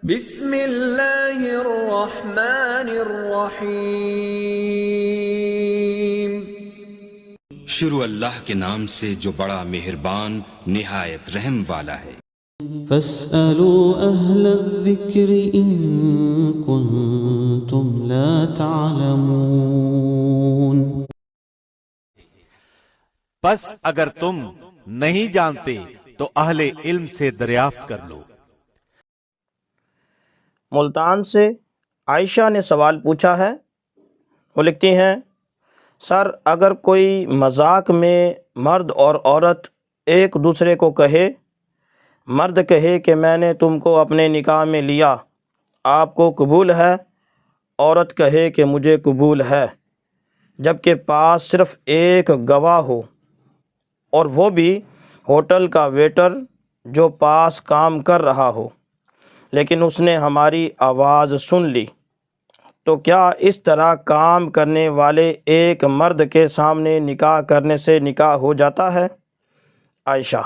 بسم اللہ الرحمن الرحیم۔ شروع اللہ کے نام سے جو بڑا مہربان نہایت رحم والا ہے۔ فاسألوا اہل الذکر ان کنتم لا تعلمون۔ بس اگر تم نہیں جانتے تو اہل علم سے دریافت کر لو۔ ملتان سے عائشہ نے سوال پوچھا ہے۔ وہ لکھتی ہیں، سر اگر کوئی مذاق میں مرد اور عورت ایک دوسرے کو کہے، مرد کہے کہ میں نے تم کو اپنے نکاح میں لیا، آپ کو قبول ہے، عورت کہے کہ مجھے قبول ہے، جبکہ پاس صرف ایک گواہ ہو اور وہ بھی ہوٹل کا ویٹر جو پاس کام کر رہا ہو، لیکن اس نے ہماری آواز سن لی، تو کیا اس طرح کام کرنے والے ایک مرد کے سامنے نکاح کرنے سے نکاح ہو جاتا ہے؟ عائشہ: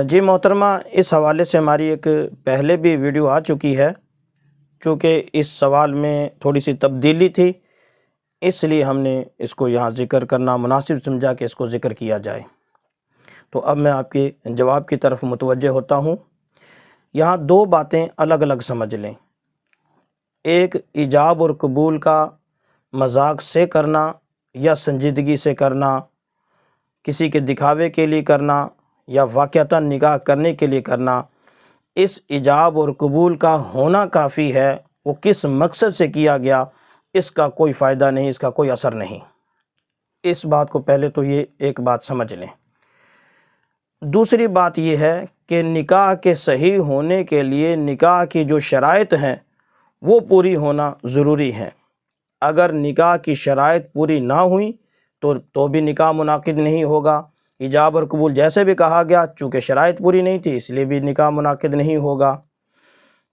جی محترمہ، اس حوالے سے ہماری ایک پہلے بھی ویڈیو آ چکی ہے، چونکہ اس سوال میں تھوڑی سی تبدیلی تھی، اس لیے ہم نے اس کو یہاں ذکر کرنا مناسب سمجھا کہ اس کو ذکر کیا جائے۔ تو اب میں آپ کے جواب کی طرف متوجہ ہوتا ہوں۔ یہاں دو باتیں الگ الگ سمجھ لیں، ایک ایجاب اور قبول کا مذاق سے کرنا یا سنجیدگی سے کرنا، کسی کے دکھاوے کے لیے کرنا یا واقعتاً نکاح کرنے کے لیے کرنا۔ اس ایجاب اور قبول کا ہونا کافی ہے، وہ کس مقصد سے کیا گیا اس کا کوئی فائدہ نہیں، اس کا کوئی اثر نہیں۔ اس بات کو پہلے تو یہ ایک بات سمجھ لیں۔ دوسری بات یہ ہے کہ نکاح کے صحیح ہونے کے لیے نکاح کی جو شرائط ہیں وہ پوری ہونا ضروری ہے۔ اگر نکاح کی شرائط پوری نہ ہوئیں تو بھی نکاح منعقد نہیں ہوگا۔ ایجاب اور قبول جیسے بھی کہا گیا، چونکہ شرائط پوری نہیں تھی اس لیے بھی نکاح منعقد نہیں ہوگا۔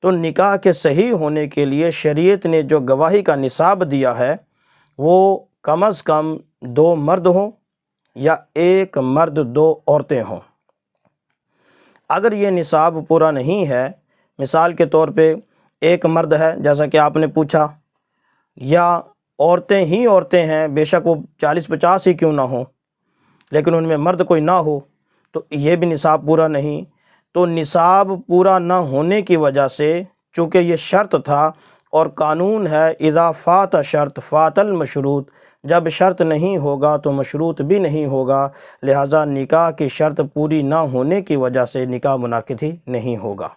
تو نکاح کے صحیح ہونے کے لیے شریعت نے جو گواہی کا نصاب دیا ہے وہ کم از کم 2 مرد ہوں یا 1 مرد 2 عورتیں ہوں۔ اگر یہ نصاب پورا نہیں ہے، مثال کے طور پہ 1 مرد ہے جیسا کہ آپ نے پوچھا، یا عورتیں ہی عورتیں ہیں، بے شک وہ 40-50 ہی کیوں نہ ہوں، لیکن ان میں مرد کوئی نہ ہو، تو یہ بھی نصاب پورا نہیں۔ تو نصاب پورا نہ ہونے کی وجہ سے، چونکہ یہ شرط تھا اور قانون ہے اذا فات شرط فات المشروط، جب شرط نہیں ہوگا تو مشروط بھی نہیں ہوگا، لہٰذا نکاح کی شرط پوری نہ ہونے کی وجہ سے نکاح منعقد ہی نہیں ہوگا۔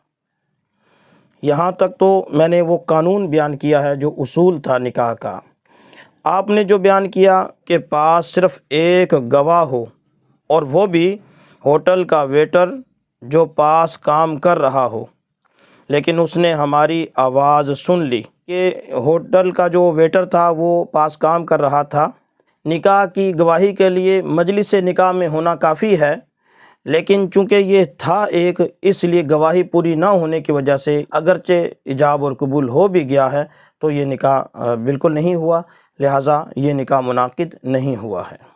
یہاں تک تو میں نے وہ قانون بیان کیا ہے جو اصول تھا نکاح کا۔ آپ نے جو بیان کیا کہ پاس صرف ایک گواہ ہو اور وہ بھی ہوٹل کا ویٹر جو پاس کام کر رہا ہو، لیکن اس نے ہماری آواز سن لی، کہ ہوٹل کا جو ویٹر تھا وہ پاس کام کر رہا تھا۔ نکاح کی گواہی کے لیے مجلس نکاح میں ہونا کافی ہے، لیکن چونکہ یہ تھا ایک، اس لیے گواہی پوری نہ ہونے کی وجہ سے اگرچہ ایجاب اور قبول ہو بھی گیا ہے تو یہ نکاح بالکل نہیں ہوا، لہٰذا یہ نکاح منعقد نہیں ہوا ہے۔